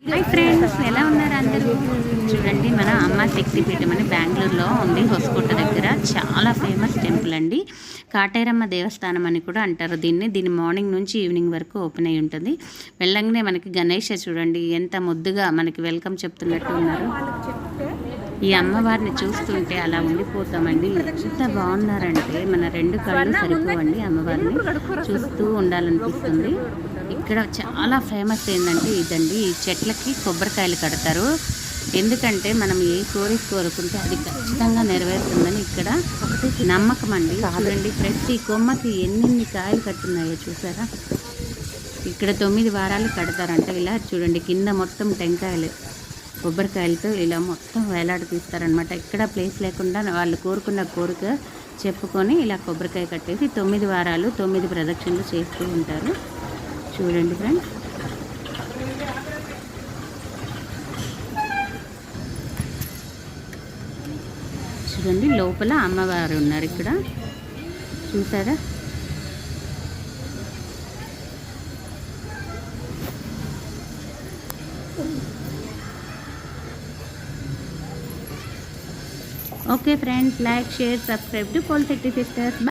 Hi friends, ఎలా ఉన్నారు అందరూ? చూడండి, మన అమ్మ శక్తిపీఠం అని బెంగళూరులో ఉంది. హొస్కోట దగ్గర చాలా ఫేమస్ టెంపుల్ అండి. కాటేరమ్మ దేవస్థానం అని కూడా అంటారు దీన్ని మార్నింగ్ నుంచి ఈవినింగ్ వరకు ఓపెన్ అయి ఉంటుంది. వెళ్ళంగానే మనకి గణేష చూడండి ఎంత ముద్దుగా మనకి వెల్కమ్ చెప్తున్నట్టు ఉన్నారు. ఈ అమ్మవారిని చూస్తుంటే అలా ఉండిపోతామండి. ఎంత బాగున్నారంటే మన రెండు కళ్ళు సరిపోవండి. అమ్మవారిని చూస్తూ ఉండాలనిపిస్తుంది. ఇక్కడ చాలా ఫేమస్ ఏంటంటే ఇదండి, ఈ చెట్లకి కొబ్బరికాయలు కడతారు. ఎందుకంటే మనం ఏ కోరిక కోరుకుంటే అది ఖచ్చితంగా నెరవేరుతుందని ఇక్కడ నమ్మకం అండి. చూడండి, ప్రతి కొమ్మకి ఎన్ని కాయలు కట్టున్నాయో చూసారా. ఇక్కడ 9 వారాలు కడతారంట. ఇలా చూడండి, కింద మొత్తం టెంకాయలు కొబ్బరికాయలతో ఇలా మొత్తం వేలాడి తీస్తారనమాట. ఇక్కడ ప్లేస్ లేకుండా వాళ్ళు కోరుకున్న కోరిక చెప్పుకొని ఇలా కొబ్బరికాయ కట్టేసి 9 వారాలు 9 ప్రదక్షిణలు చేస్తూ ఉంటారు. చూడండి ఫ్రెండ్స్, చూడండి లోపల అమ్మవారు ఉన్నారు. ఇక్కడ చూసారా. Okay friends, like, share, subscribe to Polishetty sisters.